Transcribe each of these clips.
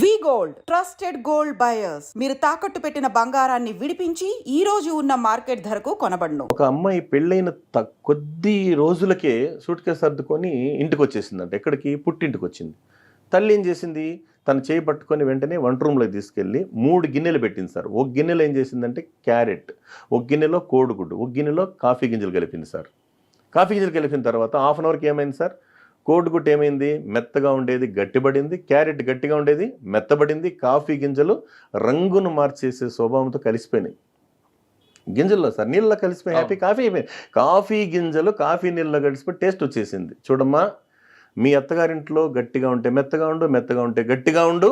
వి gold trusted gold buyers. మీరు తాకట్టు పెట్టిన బంగారాన్ని విడిపించి ఈ రోజు ఉన్న మార్కెట్ ధరకు కొనబడును. ఒక అమ్మాయి పెళ్ళైన కొద్ది రోజులకే సూట్ కేసు సర్దుకొని ఇంటికి వచ్చేసిందంట. ఎక్కడికి? పుట్టింటికి వచ్చింది. తల్లి ఏం చేసింది? తను చేయి పట్టుకొని వెంటనే వంట రూమ్లోకి తీసుకెళ్ళి 3 గిన్నెలు పెట్టింది సార్. ఒక గిన్నెలో ఏం చేసిందంటే క్యారెట్, ఒక గిన్నెలో కోడిగుడ్డు, ఒక గిన్నెలో కాఫీ గింజలు కలిపింది సార్. కాఫీ గింజలు కలిపిన తర్వాత హాఫ్ అన్ అవర్కి ఏమైంది సార్? కోడిగుడ్డు ఏమైంది? మెత్తగా ఉండేది గట్టిపడింది, క్యారెట్ గట్టిగా ఉండేది మెత్తబడింది, కాఫీ గింజలు రంగును మార్చేసే స్వభావంతో కలిసిపోయినాయి. గింజల్లో సార్ నీళ్ళలో కలిసిపోయి హ్యాపీ కాఫీ అయిపోయింది. కాఫీ గింజలు కాఫీ నీళ్ళలో కలిసిపోయి టేస్ట్ వచ్చేసింది. చూడమ్మా, మీ అత్తగారింట్లో గట్టిగా ఉంటే మెత్తగా ఉండు, మెత్తగా ఉంటే గట్టిగా ఉండు.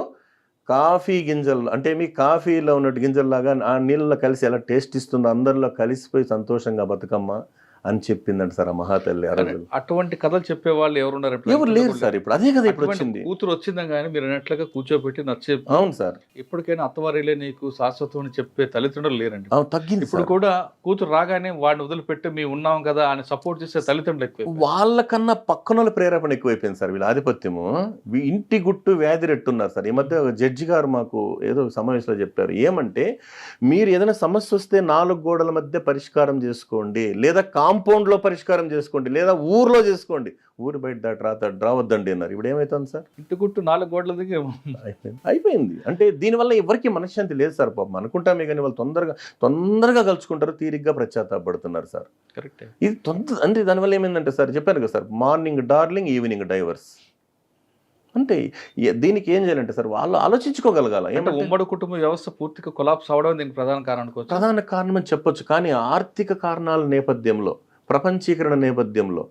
కాఫీ గింజలు అంటే మీ కాఫీలో ఉన్నట్టు గింజల్లాగా ఆ నీళ్ళలో కలిసి ఎలా టేస్ట్ ఇస్తుందో అందరిలో కలిసిపోయి సంతోషంగా బతుకమ్మ అని చెప్పిందంట సార్ ఆ మహాతల్లి. అటువంటి కథలు చెప్పేవాళ్ళు ఎవరున్నారు? ఎవరు లేరు సార్. ఇప్పుడు అదే కదా ఇప్పుడు వచ్చింది. కూతురు వచ్చిందా కానీ మీరు అన్నట్లుగా కూర్చోబెట్టి నచ్చే. అవును సార్. ఇప్పటికైనా అత్తవారిలే నీకు శాశ్వతం చెప్పే తల్లిదండ్రులు లేరండి. తగ్గింది. ఇప్పుడు కూడా కూతురు రాగానే వాడిని వదిలిపెట్టి మేము ఉన్నాం కదా అని సపోర్ట్ చేసే తల్లిదండ్రులు ఎక్కువ. వాళ్ళకన్నా పక్కన ప్రేరేపణ ఎక్కువైపోయింది సార్. వీళ్ళ ఆధిపత్యము ఇంటి గుట్టు వ్యాధి రెట్టున్నారు సార్. ఈ మధ్య జడ్జి గారు మాకు ఏదో సమావేశంలో చెప్పారు. ఏమంటే మీరు ఏదైనా సమస్య వస్తే 4 గోడల మధ్య పరిష్కారం చేసుకోండి, లేదా కాంపౌండ్లో పరిష్కారం చేసుకోండి, లేదా ఊర్లో చేసుకోండి, ఊరు బయట దాటి రావద్దండి అన్నారు. ఇప్పుడు ఏమవుతుంది సార్? ఇంటి గుట్టు 4 గోడల దగ్గర అయిపోయింది. అంటే దీనివల్ల ఎవరికి మనశ్శాంతి లేదు సార్. పాపం అనుకుంటామే కానీ వాళ్ళు తొందరగా కలుసుకుంటారు, తీరిగ్గా పశ్చాత్తాపడుతున్నారు సార్. కరెక్ట్. ఇది అంటే దానివల్ల ఏమైందంటే సార్ చెప్పాను కదా sir, morning darling evening divorce. అంటే దీనికి ఏం చేయాలంటే సార్ వాళ్ళు ఆలోచించుకోగలగాల. ఉమ్మడి కుటుంబ వ్యవస్థ పూర్తిగా కొలాప్స్ అవడం దీనికి ప్రధాన కారణం అని చెప్పొచ్చు. కానీ ఆర్థిక కారణాల నేపథ్యంలో, ప్రపంచీకరణ నేపథ్యంలో,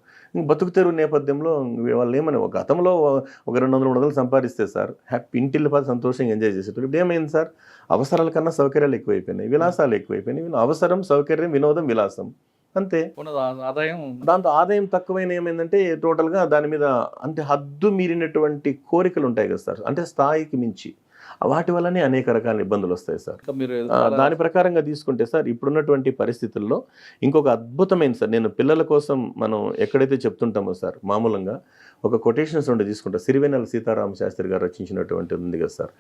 బతుకు తెరువు నేపథ్యంలో వాళ్ళు ఏమని గతంలో ఒక 200-300 సంపాదిస్తే సార్ హ్యాపీ ఇంటిల్లిపాది సంతోషంగా ఎంజాయ్ చేసేటప్పుడు ఇప్పుడు ఏమైంది సార్? అవసరాల కన్నా సౌకర్యాలు ఎక్కువైపోయినాయి, విలాసాలు ఎక్కువైపోయినాయి. అవసరం, సౌకర్యం, వినోదం, విలాసం అంతే. దాంతో ఆదాయం తక్కువైన ఏమైందంటే టోటల్గా దాని మీద అంటే హద్దు మీరినటువంటి కోరికలు ఉంటాయి కదా సార్, అంటే స్థాయికి మించి వాటి వల్లనే అనేక రకాల ఇబ్బందులు వస్తాయి సార్. దాని ప్రకారంగా తీసుకుంటే సార్ ఇప్పుడున్నటువంటి పరిస్థితుల్లో ఇంకొక అద్భుతమైన సార్, నేను పిల్లల కోసం మనం ఎక్కడైతే చెప్తుంటామో సార్, మామూలుగా ఒక కొటేషన్స్ నుండి తీసుకుంటా. సిరివెన్నెల సీతారామ శాస్త్రి గారు రచించినటువంటి ఉంది కదా సార్,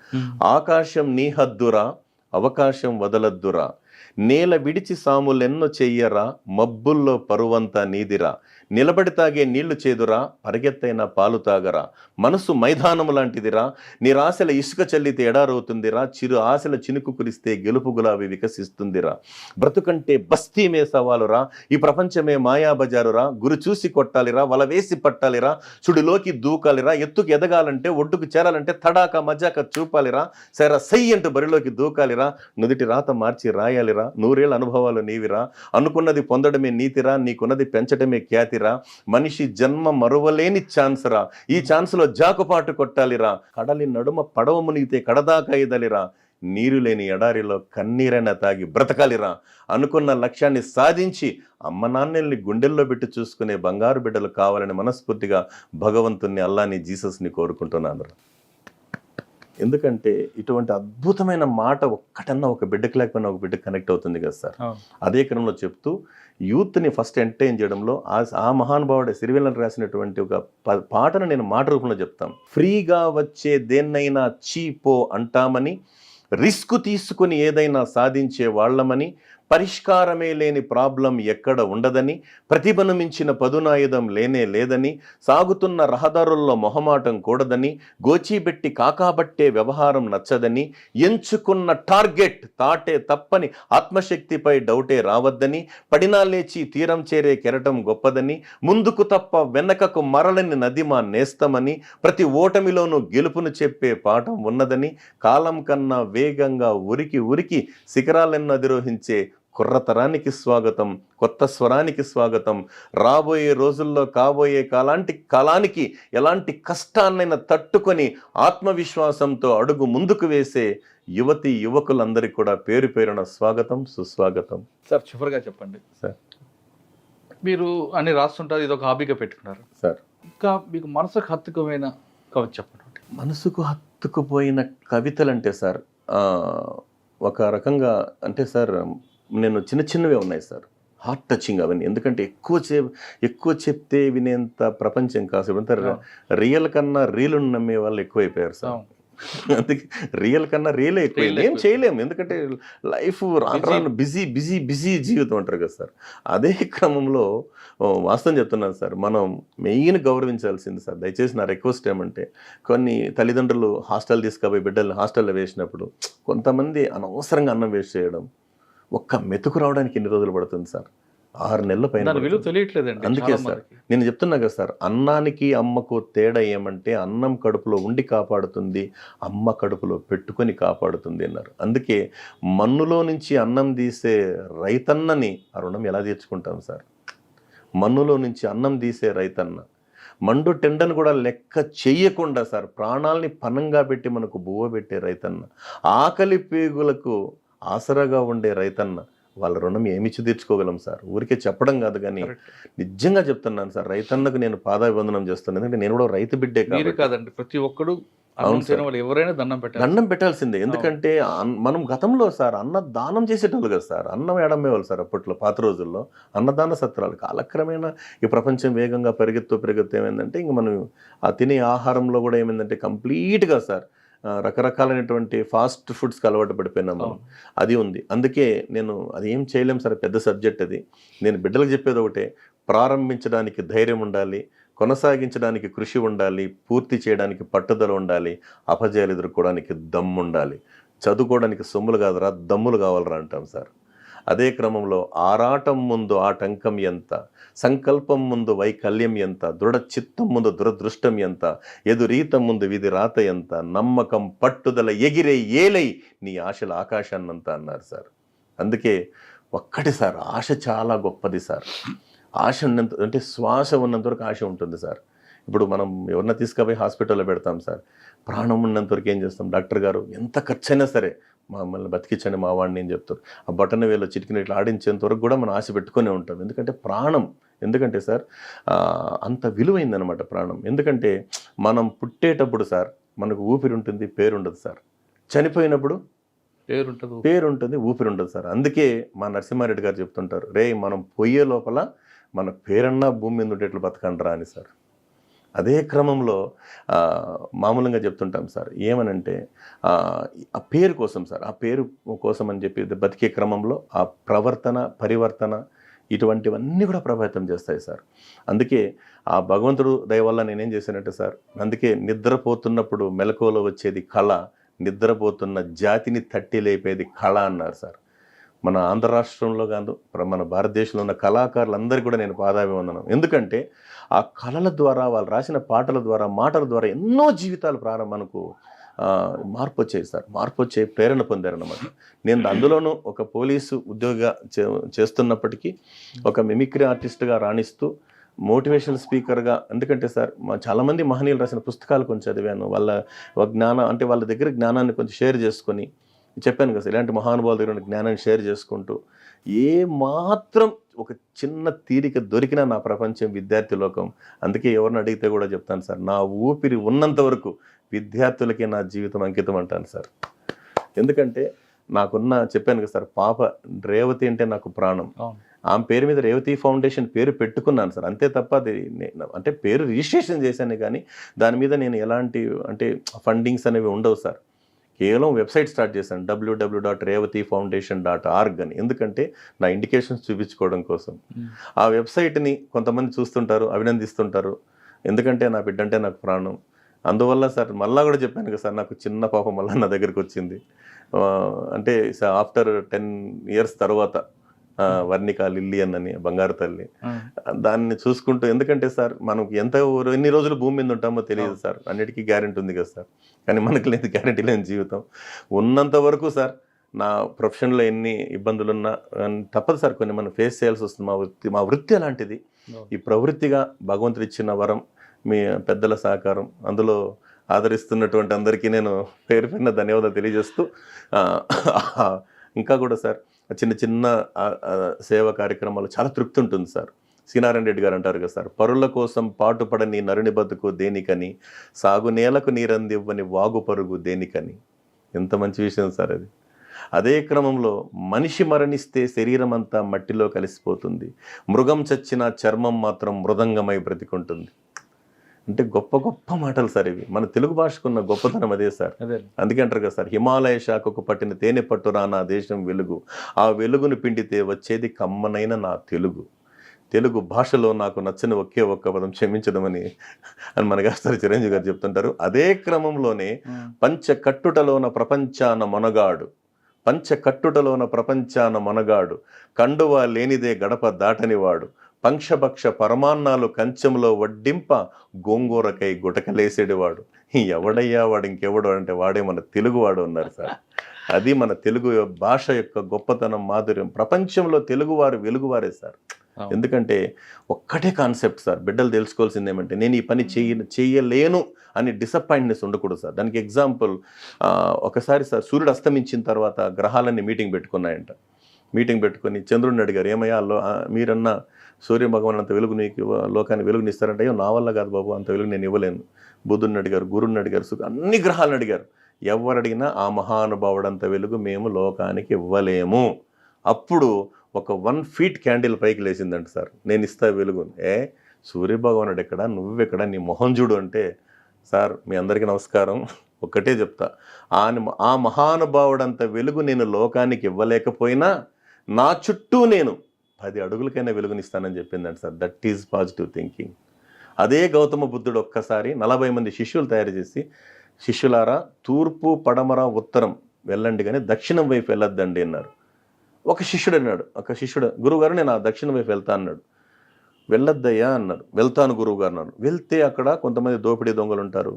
ఆకాశం నీ హద్దురా అవకాశం వదలద్దురా, నేల విడిచి సాములెన్నో చెయ్యరా, మబ్బుల్లో పరువంతా నీదిరా, నిలబడి తాగే నీళ్లు చేదురా, పరిగెత్తైన పాలు తాగరా, మనసు మైదానము లాంటిదిరా, నిరాశల ఇసుక చల్లితే ఎడారవుతుందిరా, చిరు ఆశల చినుకు కురిస్తే గెలుపు గులాబీ వికసిస్తుందిరా, బ్రతుకంటే బస్తీమే సవాలురా, ఈ ప్రపంచమే మాయాబజారురా, గురి చూసి కొట్టాలిరా, వల వేసి పట్టాలిరా, చుడిలోకి దూకాలిరా, ఎత్తుకు ఎదగాలంటే ఒడ్డుకు చేరాలంటే తడాక మజాక చూపాలిరా, సర సై అంటూ బరిలోకి దూకాలిరా, నుదిటి రాత మార్చి రాయాలిరా, 100 ఏళ్ల అనుభవాలు నీవిరా, అనుకున్నది పొందడమే నీతిరా, నీకున్నది పెంచడమే ఖ్యాతిరా, మనిషి జన్మ మరువలేని ఛాన్స్ రా, ఈ ఛాన్స్ లో జాకుపాటు కొట్టాలిరా, కడలి నడుమ పడవ మునిగితే కడదాకా ఇదలిరా, నీరు లేని ఎడారిలో కన్నీరైనా తాగి బ్రతకాలిరా, అనుకున్న లక్ష్యాన్ని సాధించి అమ్మ నాన్నల్ని గుండెల్లో పెట్టి చూసుకునే బంగారు బిడ్డలు కావాలని మనస్ఫూర్తిగా భగవంతుని, అల్లాని, జీసస్ని కోరుకుంటున్నాను. ఎందుకంటే ఇటువంటి అద్భుతమైన మాట ఒక్కటన్నా ఒక బిడ్డకి లేకపోయినా ఒక బిడ్డకి కనెక్ట్ అవుతుంది కదా సార్. అదే క్రమంలో చెప్తూ యూత్ని ఫస్ట్ ఎంటర్టైన్ చేయడంలో ఆ మహానుభావుడు సిరివెన్నెల రాసినటువంటి ఒక పాటను నేను మాట రూపంలో చెప్తాను. ఫ్రీగా వచ్చే దేన్నైనా చీపో అంటామని, రిస్క్ తీసుకుని ఏదైనా సాధించే వాళ్ళమని, పరిష్కారమే లేని ప్రాబ్లం ఎక్కడ ఉండదని, ప్రతిభను మించిన పదునాయుధం లేనే లేదని, సాగుతున్న రహదారుల్లో మొహమాటం కూడదని, గోచీబెట్టి కాకాబట్టే వ్యవహారం నచ్చదని, ఎంచుకున్న టార్గెట్ తాటే తప్పని, ఆత్మశక్తిపై డౌటే రావద్దని, పడినా లేచి తీరం చేరే కెరటం గొప్పదని, ముందుకు తప్ప వెనకకు మరలని నది మా నేస్తమని, ప్రతి ఓటమిలోనూ గెలుపును చెప్పే పాఠం ఉన్నదని, కాలం కన్నా వేగంగా ఉరికి శిఖరాలెన్నో అధిరోహించే కుర్రతరానికి స్వాగతం, కొత్త స్వరానికి స్వాగతం, రాబోయే రోజుల్లో కాబోయే కాలానికి ఎలాంటి కష్టాన్నైనా తట్టుకొని ఆత్మవిశ్వాసంతో అడుగు ముందుకు వేసే యువతి యువకులందరికీ కూడా పేరు పేరున స్వాగతం, సుస్వాగతం. సార్ చివరిగా చెప్పండి సార్, మీరు అన్ని రాస్తుంటారు, ఇది ఒక హాబీగా పెట్టుకున్నారు సార్, ఇంకా మీకు మనసుకు హత్తుకుపోయిన కవిత చెప్పండి. మనసుకు హత్తుకుపోయిన కవితలు అంటే సార్ ఒక రకంగా అంటే సార్ నేను చిన్నవే ఉన్నాయి సార్. హార్ట్ టచింగ్ అవన్నీ. ఎందుకంటే ఎక్కువ చెప్తే వినేంత ప్రపంచం కాదు. అంతా రియల్ కన్నా రీలును నమ్మే వాళ్ళు ఎక్కువైపోయారు సార్. అందుకే రియల్ కన్నా రియలే ఎక్కువ. ఏం చేయలేము, ఎందుకంటే లైఫ్ రాను బిజీ బిజీ బిజీ జీవితం అంటారు కదా సార్. అదే క్రమంలో వాస్తవం చెప్తున్నాను సార్, మనం మెయిన్ గౌరవించాల్సింది సార్. దయచేసి నా రిక్వెస్ట్ ఏమంటే, కొన్ని తల్లిదండ్రులు హాస్టల్ తీసుకుపోయి బిడ్డల్ని హాస్టల్లో వేసినప్పుడు కొంతమంది అనవసరంగా అన్నం వేస్ట్ చేయడం, ఒక్క మెతుకు రావడానికి ఎన్ని రోజులు పడుతుంది సార్? 6 నెలల పైన. విలువ తెలియట్లేదండి. అందుకే సార్ నేను చెప్తున్నా కదా సార్, అన్నానికి అమ్మకు తేడా ఏమంటే, అన్నం కడుపులో ఉండి కాపాడుతుంది, అమ్మ కడుపులో పెట్టుకొని కాపాడుతుంది అన్నారు. అందుకే మన్నులో నుంచి అన్నం తీసే రైతన్నని ఆ రుణం ఎలా తీర్చుకుంటాం సార్? మన్నులో నుంచి అన్నం తీసే రైతన్న, మండు టెండను కూడా లెక్క చెయ్యకుండా సార్ ప్రాణాలని పనంగా పెట్టి మనకు బువ్వ పెట్టే రైతన్న, ఆకలి పేగులకు ఆసరాగా ఉండే రైతన్న, వాళ్ళ రుణం ఏమిచ్చి తీర్చుకోగలం సార్? ఊరికే చెప్పడం కాదు కానీ నిజంగా చెప్తున్నాను సార్, రైతన్నకు నేను పాదాభివందనం చేస్తున్నాను. ఎందుకంటే నేను కూడా రైతు బిడ్డే కాదండి, ప్రతి ఒక్కడు ఎవరైనా దండం పెట్టాల్సిందే. ఎందుకంటే మనం గతంలో సార్ అన్న దానం చేసేటోళ్ళు కదా సార్, అన్నం ఎడమ్మేవాళ్ళు సార్ అప్పట్లో, పాత రోజుల్లో అన్నదాన సత్రాలు. కాలక్రమేణా ఈ ప్రపంచం వేగంగా పెరుగుతూ ఏమైందంటే, ఇంక మనం ఆ తినే ఆహారంలో కూడా ఏమైందంటే కంప్లీట్గా సార్ రకరకాలైనటువంటి ఫాస్ట్ ఫుడ్స్కి అలవాటు పడిపోయినాం మనం. అది ఉంది. అందుకే నేను అది ఏం చేయలేం సార్, పెద్ద సబ్జెక్ట్ అది. నేను బిడ్డలకు చెప్పేది ఒకటే, ప్రారంభించడానికి ధైర్యం ఉండాలి, కొనసాగించడానికి కృషి ఉండాలి, పూర్తి చేయడానికి పట్టుదల ఉండాలి, అపజయాలు ఎదుర్కోవడానికి దమ్ము ఉండాలి. చదువుకోవడానికి సొమ్ములు కాదురా, దమ్ములు కావాలరా అంటాం సార్. అదే క్రమంలో ఆరాటం ముందు ఆటంకం ఎంత, సంకల్పం ముందు వైకల్యం ఎంత, దృఢ చిత్తం ముందు దురదృష్టం ఎంత, ఎదురీత ముందు విధి రాత ఎంత, నమ్మకం పట్టుదల ఎగిరే ఏలై నీ ఆశల ఆకాశాన్నంత అన్నారు సార్. అందుకే ఒక్కటి సార్, ఆశ చాలా గొప్పది సార్. ఆశ ఉన్నంత, అంటే శ్వాస ఉన్నంత వరకు ఆశ ఉంటుంది సార్. ఇప్పుడు మనం ఎవరన్నా తీసుకుపోయి హాస్పిటల్లో పెడతాం సార్, ప్రాణం ఉన్నంత వరకు ఏం చేస్తాం, డాక్టర్ గారు ఎంత ఖర్చైనా సరే మమ్మల్ని బతికించండి మా వాడిని అని చెప్తారు. ఆ బటన్ వేలో చిటికిన ఇట్లా ఆడించేంత వరకు కూడా మనం ఆశ పెట్టుకునే ఉంటాం. ఎందుకంటే ప్రాణం, ఎందుకంటే సార్ అంత విలువైందనమాట ప్రాణం. ఎందుకంటే మనం పుట్టేటప్పుడు సార్ మనకు ఊపిరి ఉంటుంది, పేరు ఉండదు సార్. చనిపోయినప్పుడు పేరు ఉంటుంది, ఊపిరి ఉండదు సార్. అందుకే మా నరసింహారెడ్డి గారు చెప్తుంటారు, రే మనం పోయే లోపల మన పేరన్నా భూమి మీద ఉండేట్లు బతకండ్రా అని సార్. అదే క్రమంలో మామూలుగా చెప్తుంటాం సార్, ఏమనంటే ఆ పేరు కోసం సార్, ఆ పేరు కోసం అని చెప్పి బతికే క్రమంలో ఆ ప్రవర్తన పరివర్తన ఇటువంటివన్నీ కూడా ప్రభావితం చేస్తాయి సార్. అందుకే ఆ భగవంతుడు దయ వల్ల నేనేం చేశానంటే సార్, అందుకే నిద్రపోతున్నప్పుడు మెలకువలో వచ్చేది కళ, నిద్రపోతున్న జాతిని తట్టి లేపేది కళ అన్నారు సార్. మన ఆంధ్ర రాష్ట్రంలో కాదు, మన భారతదేశంలో ఉన్న కళాకారులందరికీ కూడా నేను పాదాభివందనం. ఎందుకంటే ఆ కళల ద్వారా, వాళ్ళు రాసిన పాటల ద్వారా, మాటల ద్వారా ఎన్నో జీవితాలు మనకు మార్పు వచ్చాయి సార్, మార్పు వచ్చే ప్రేరణ పొందారన్నమాట. నేను అందులోనూ ఒక పోలీసు ఉద్యోగిగా చేస్తున్నప్పటికీ ఒక మిమిక్రీ ఆర్టిస్ట్గా రాణిస్తూ మోటివేషనల్ స్పీకర్గా, ఎందుకంటే సార్ చాలామంది మహనీయులు రాసిన పుస్తకాలు కొంచెం చదివాను. వాళ్ళ జ్ఞానం అంటే వాళ్ళ దగ్గర జ్ఞానాన్ని కొంచెం షేర్ చేసుకొని, చెప్పాను కదా సార్, ఇలాంటి మహానుభావుల దగ్గర జ్ఞానాన్ని షేర్ చేసుకుంటూ ఏ మాత్రం ఒక చిన్న తీరిక దొరికినా నా ప్రపంచం విద్యార్థి లోకం. అందుకే ఎవరిని అడిగితే కూడా చెప్తాను సార్, నా ఊపిరి ఉన్నంత వరకు విద్యార్థులకే నా జీవితం అంకితం అంటాను సార్. ఎందుకంటే చెప్పాను కదా సార్, పాప రేవతి అంటే నాకు ప్రాణం. ఆమె పేరు మీద రేవతి ఫౌండేషన్ పేరు పెట్టుకున్నాను సార్, అంతే తప్ప అది అంటే పేరు రిజిస్ట్రేషన్ చేశాను కానీ దాని మీద నేను ఎలాంటి అంటే ఫండింగ్స్ అనేవి ఉండవు సార్. కేవలం వెబ్సైట్ స్టార్ట్ చేశాను, www.revatifoundation.org అని. ఎందుకంటే నా ఇండికేషన్స్ చూపించుకోవడం కోసం. ఆ వెబ్సైట్ని కొంతమంది చూస్తుంటారు, అభినందిస్తుంటారు. ఎందుకంటే నా బిడ్డ అంటే నాకు ప్రాణం. అందువల్ల సార్ మళ్ళా కూడా చెప్పాను కదా సార్, నాకు చిన్న పాప మళ్ళీ నా దగ్గరికి వచ్చింది. అంటే ఆఫ్టర్ 10 years తర్వాత వర్ణిక లిల్లియన్ అని బంగారు తల్లి, దాన్ని చూసుకుంటూ, ఎందుకంటే సార్ మనకు ఎన్ని రోజులు భూమి మీద ఉంటామో తెలియదు సార్, అన్నిటికీ గ్యారెంటీ ఉంది కదా సార్, కానీ మనకు లేదు గ్యారెంటీ లేని జీవితం. ఉన్నంత వరకు సార్ నా ప్రొఫెషన్లో ఎన్ని ఇబ్బందులున్నా తప్పదు సార్, కొన్ని మనం ఫేస్ చేయాల్సి వస్తుంది. మా వృత్తి అలాంటిది. ఈ ప్రవృత్తిగా భగవంతుడు ఇచ్చిన వరం, మీ పెద్దల సహకారం, అందులో ఆదరిస్తున్నటువంటి అందరికీ నేను పేరు పైన ధన్యవాదాలు తెలియజేస్తూ, ఇంకా కూడా సార్ చిన్న చిన్న సేవా కార్యక్రమాలు చాలా తృప్తి ఉంటుంది సార్. శ్రీనారాయణ రెడ్డి గారు అంటారు కదా సార్, పరుల కోసం పాటుపడని నరుని బతుకు దేనికని, సాగు నేలకు నీరందివ్వని వాగు పరుగు దేనికని. ఎంత మంచి విషయం సార్ అది. అదే క్రమంలో మనిషి మరణిస్తే శరీరం అంతా మట్టిలో కలిసిపోతుంది, మృగం చచ్చిన చర్మం మాత్రం మృదంగమై బ్రతికుంటుంది. అంటే గొప్ప గొప్ప మాటలు సార్ ఇవి. మన తెలుగు భాషకున్న గొప్పతనం అదే సార్. అదే అందుకే అంటారు కదా సార్, హిమాలయ శాఖకు పట్టిన తేనె పట్టురా నా దేశం వెలుగు, ఆ వెలుగును పిండితే వచ్చేది కమ్మనైన నా తెలుగు. తెలుగు భాషలో నాకు నచ్చిన ఒకే ఒక్క పదం క్షమించడమని అని మన గారు చిరంజీవి గారు చెప్తుంటారు. అదే క్రమంలోనే పంచకట్టుటలోన ప్రపంచాన మొనగాడు, పంచకట్టుటలోన ప్రపంచాన మొనగాడు, కండువా లేనిదే గడప దాటనివాడు, పంక్షభక్ష పరమాన్నాలు కంచెంలో వడ్డింప గోంగూరకై గుటకలేసేటివాడు. ఎవడయ్యా వాడు, ఇంకెవడు అంటే వాడే మన తెలుగువాడు ఉన్నారు సార్. అది మన తెలుగు భాష యొక్క గొప్పతనం, మాధుర్యం. ప్రపంచంలో తెలుగువారు వెలుగువారే సార్. ఎందుకంటే ఒక్కటే కాన్సెప్ట్ సార్, బిడ్డలు తెలుసుకోవాల్సింది ఏమంటే, నేను ఈ పని చేయలేను అని డిసప్పాయింట్నెస్ ఉండకూడదు సార్. దానికి ఎగ్జాంపుల్, ఒకసారి సార్ సూర్యుడు అస్తమించిన తర్వాత గ్రహాలన్నీ మీటింగ్ పెట్టుకున్నాయంట. మీటింగ్ పెట్టుకొని చంద్రుడిని అడిగారు, ఏమయ్యా మీరన్నా సూర్య భగవాన్ అంత వెలుగు నీకు లోకానికి వెలుగునిస్తారంటే, అయ్యో నా వల్ల కాదు బాబు, అంత వెలుగు నేను ఇవ్వలేను. బుధుడిని అడిగారు, గురుడిని అడిగారు, అన్ని గ్రహాలను అడిగారు. ఎవరు అడిగినా ఆ మహానుభావుడంత వెలుగు మేము లోకానికి ఇవ్వలేము. అప్పుడు ఒక 1 feet క్యాండిల్ పైకి లేచిందంట సార్, నేను ఇస్తా వెలుగు. సూర్యభగవానుడు ఎక్కడ, నువ్వెక్కడ, నీ మొహం చూడు అంటే, సార్ మీ అందరికీ నమస్కారం, ఒక్కటే చెప్తా, ఆ మహానుభావుడంత వెలుగు నేను లోకానికి ఇవ్వలేకపోయినా నా చుట్టూ నేను 10 అడుగులకైనా వెలుగునిస్తానని చెప్పిందంట sir. That is positive thinking. అదే గౌతమ బుద్ధుడు ఒక్కసారి 40 మంది శిష్యులు తయారు చేసి, శిష్యులారా తూర్పు పడమర ఉత్తరం వెళ్ళండి కానీ దక్షిణం వైపు వెళ్ళొద్దండి అన్నారు. ఒక శిష్యుడు అన్నాడు, గురువుగారు నేను ఆ దక్షిణం వైపు వెళ్తా అన్నాడు. వెళ్ళొద్దయ్యా అన్నారు. వెళ్తాను గురువుగారు అన్నారు. వెళ్తే అక్కడ కొంతమంది దోపిడీ దొంగలు ఉంటారు,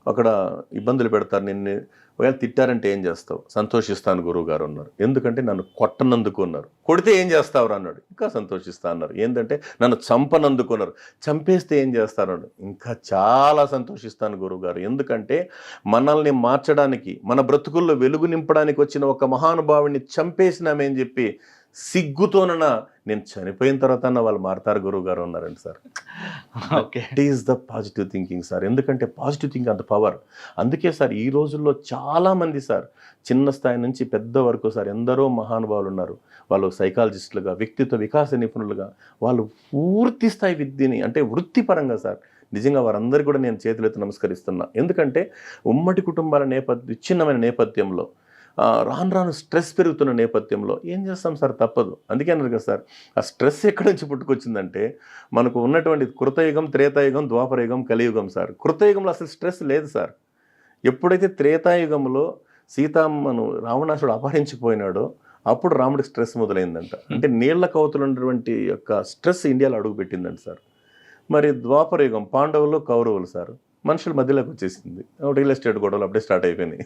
అక్కడ ఇబ్బందులు పెడతారు, నిన్ను ఒకవేళ తిట్టారంటే ఏం చేస్తావు? సంతోషిస్తాను గురువుగారు అన్నారు. ఎందుకంటే నన్ను కొట్టనందుకు అన్నారు. కొడితే ఏం చేస్తావు అన్నాడు. ఇంకా సంతోషిస్తా అన్నారు. ఏంటంటే నన్ను చంపనందుకున్నారు. చంపేస్తే ఏం చేస్తారు అన్నాడు. ఇంకా చాలా సంతోషిస్తాను గురువుగారు, ఎందుకంటే మనల్ని మార్చడానికి, మన బ్రతుకుల్లో వెలుగు నింపడానికి వచ్చిన ఒక మహానుభావుడిని చంపేసినామేని చెప్పి సిగ్గుతోనన్నా నేను చనిపోయిన తర్వాత వాళ్ళు మారతారు గురువు గారు అన్నారండి sir. Okay, it is the positive thinking sir. ఎందుకంటే పాజిటివ్ థింకింగ్ అంత పవర్. అందుకే సార్ ఈ రోజుల్లో చాలామంది సార్, చిన్న స్థాయి నుంచి పెద్ద వరకు సార్, ఎందరో మహానుభావులు ఉన్నారు. వాళ్ళు సైకాలజిస్టులుగా, వ్యక్తిత్వ వికాస నిపుణులుగా, వాళ్ళు పూర్తి స్థాయి విద్యని, అంటే వృత్తిపరంగా సార్, నిజంగా వారందరికీ కూడా నేను చేతులెత్తి నమస్కరిస్తున్నా. ఎందుకంటే ఉమ్మడి కుటుంబాల విచ్ఛిన్నమైన నేపథ్యంలో, రాను రాను స్ట్రెస్ పెరుగుతున్న నేపథ్యంలో ఏం చేస్తాం సార్, తప్పదు. అందుకే అన్నారు కదా సార్, ఆ స్ట్రెస్ ఎక్కడి నుంచి పుట్టుకొచ్చిందంటే, మనకు ఉన్నటువంటి కృతయుగం, త్రేతాయుగం, ద్వాపరయుగం, కలియుగం సార్. కృతయుగంలో అసలు స్ట్రెస్ లేదు సార్. ఎప్పుడైతే త్రేతాయుగంలో సీతమ్మను రావణాసుడు అపహరించిపోయినాడో అప్పుడు రాముడికి స్ట్రెస్ మొదలైందంట. అంటే నీళ్ల కవతులు ఉన్నటువంటి యొక్క స్ట్రెస్ ఇండియాలో అడుగుపెట్టిందంట సార్. మరి ద్వాపరయుగం పాండవులు, కౌరవులు సార్, మనుషుల మధ్యలోకి వచ్చేసింది. రియల్ ఎస్టేట్ గొడవలు అప్పుడే స్టార్ట్ అయిపోయినాయి.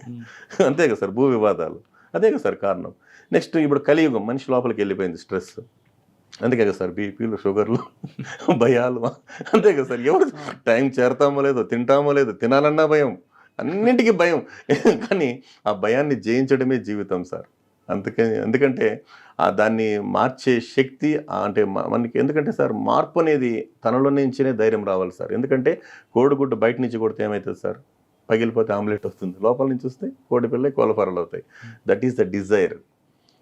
అంతే కదా సార్, భూ వివాదాలు, అదే కదా సార్ కారణం. నెక్స్ట్ ఇప్పుడు కలియుగం, మనిషి లోపలికి వెళ్ళిపోయింది స్ట్రెస్. అందుకే కదా సార్ బీపీలు, షుగర్లు, భయాలు, అంతే కదా సార్. ఎవరు టైం చేరతామో లేదో, తింటామో లేదో, తినాలన్నా భయం, అన్నింటికీ భయం. కానీ ఆ భయాన్ని జయించడమే జీవితం సార్. ఎందుకంటే దాన్ని మార్చే శక్తి, అంటే మనకి, ఎందుకంటే సార్ మార్పు అనేది తనలో నుంచినే ధైర్యం రావాలి సార్. ఎందుకంటే కోడిగుడ్డు బయట నుంచి కొడితే ఏమవుతుంది సార్, పగిలిపోతే ఆమ్లెట్ వస్తుంది, లోపల నుంచి వస్తే కోడి పిల్లలు కోలఫరలు అవుతాయి. That is the desire.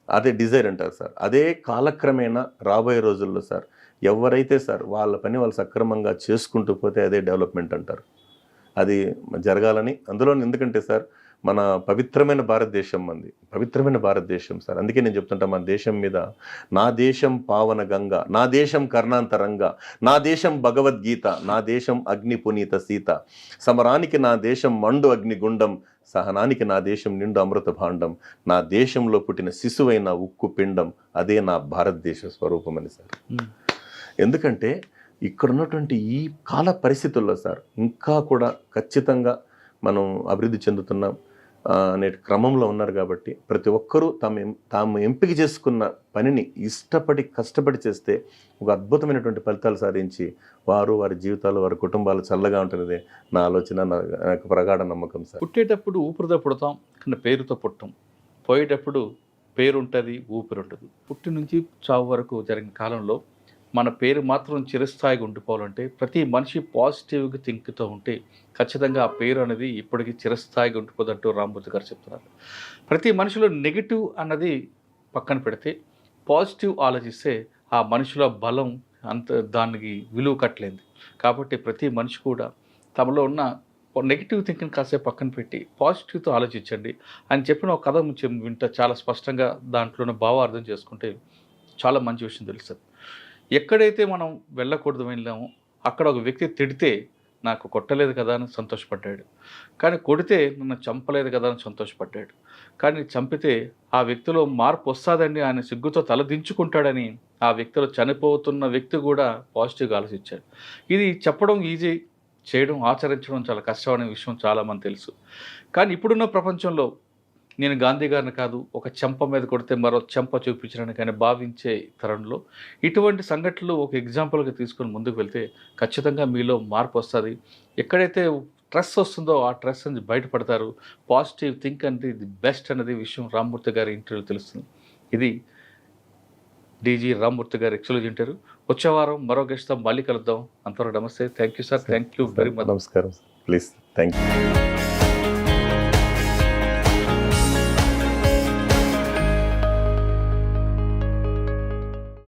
అదే డిజైర్ అంటారు సార్. అదే కాలక్రమేణా రాబోయే రోజుల్లో సార్, ఎవరైతే సార్ వాళ్ళ పని వాళ్ళు సక్రమంగా చేసుకుంటూ పోతే అదే డెవలప్మెంట్ అంటారు. అది జరగాలని అందులో, ఎందుకంటే సార్ మన పవిత్రమైన భారతదేశం మంది, పవిత్రమైన భారతదేశం సార్. అందుకే నేను చెప్తుంటా, మన దేశం మీద, నా దేశం పావన గంగ, నా దేశం కర్ణాంతరంగా, నా దేశం భగవద్గీత, నా దేశం అగ్ని పునీత సీత, సమరానికి నా దేశం మండు అగ్నిగుండం, సహనానికి నా దేశం నిండు అమృత భాండం, నా దేశంలో పుట్టిన శిశువైన ఉక్కు పిండం, అదే నా భారతదేశ స్వరూపం అని సార్. ఎందుకంటే ఇక్కడ ఉన్నటువంటి ఈ కాల పరిస్థితుల్లో సార్ ఇంకా కూడా ఖచ్చితంగా మనం అభివృద్ధి చెందుతున్నాం అనే క్రమంలో ఉన్నారు. కాబట్టి ప్రతి ఒక్కరూ తాము ఎంపిక చేసుకున్న పనిని ఇష్టపడి కష్టపడి చేస్తే ఒక అద్భుతమైనటువంటి ఫలితాలు సాధించి వారి జీవితాలు, వారి కుటుంబాలు చల్లగా ఉంటున్నదే నా ఆలోచన, నాకు ప్రగాఢ నమ్మకం సార్. పుట్టేటప్పుడు ఊపిరితో పుడతాం, కానీ పేరుతో పుట్టం. పోయేటప్పుడు పేరు ఉంటుంది, ఊపిరి ఉంటుంది. పుట్టి నుంచి చావు వరకు జరిగిన కాలంలో మన పేరు మాత్రం చిరస్థాయిగా ఉండిపోవాలంటే ప్రతి మనిషి పాజిటివ్గా థింక్తో ఉంటే ఖచ్చితంగా ఆ పేరు అనేది ఇప్పటికీ చిరస్థాయిగా ఉండిపోదంటూ రామ్మూర్తి గారు చెప్తున్నారు. ప్రతి మనిషిలో నెగిటివ్ అన్నది పక్కన పెడితే పాజిటివ్ ఆలోచిస్తే ఆ మనిషిలో బలం అంత దానికి విలువ కట్టలేదు. కాబట్టి ప్రతి మనిషి కూడా తమలో ఉన్న నెగిటివ్ థింకింగ్ కాసేపు పక్కన పెట్టి పాజిటివ్తో ఆలోచించండి అని చెప్పిన ఒక కథ వింటే చాలా స్పష్టంగా దాంట్లో ఉన్న భావం అర్థం చేసుకుంటే చాలా మంచి విషయం తెలుస్తుంది. ఎక్కడైతే మనం వెళ్ళకూడదు వెళ్ళామో అక్కడ ఒక వ్యక్తి తిడితే నాకు కొట్టలేదు కదా అని సంతోషపడ్డాడు, కానీ కొడితే నన్ను చంపలేదు కదా అని సంతోషపడ్డాడు, కానీ చంపితే ఆ వ్యక్తిలో మార్పు వస్తుందని ఆయన సిగ్గుతో తలదించుకుంటాడని ఆ వ్యక్తిలో చనిపోతున్న వ్యక్తి కూడా పాజిటివ్గా ఆలోచించాడు. ఇది చెప్పడం ఈజీ, చేయడం ఆచరించడం చాలా కష్టం అనే విషయం చాలామంది తెలుసు. కానీ ఇప్పుడున్న ప్రపంచంలో నేను గాంధీ గారిని కాదు, ఒక చెంప మీద కొడితే మరో చెంప చూపించడానికి కానీ భావించే తరుణంలో ఇటువంటి సంఘటనలు ఒక ఎగ్జాంపుల్గా తీసుకొని ముందుకు వెళ్తే ఖచ్చితంగా మీలో మార్పు వస్తుంది. ఎక్కడైతే స్ట్రెస్ వస్తుందో ఆ స్ట్రెస్ నుంచి బయటపడతారు. పాజిటివ్ థింక్ అనేది ది బెస్ట్ అనేది విషయం రామ్మూర్తి గారి ఇంటర్వ్యూలో తెలుస్తుంది. ఇది డీజీ రామ్మూర్తి గారు ఎక్స్క్లూజివ్ ఇంటర్వ్యూ. వచ్చే వారం మరో గెస్ట్తో మళ్ళీ కలుద్దాం. అంతవరకు నమస్తే. Thank you sir. Thank you very much. నమస్కారం. ప్లీజ్. Thank you.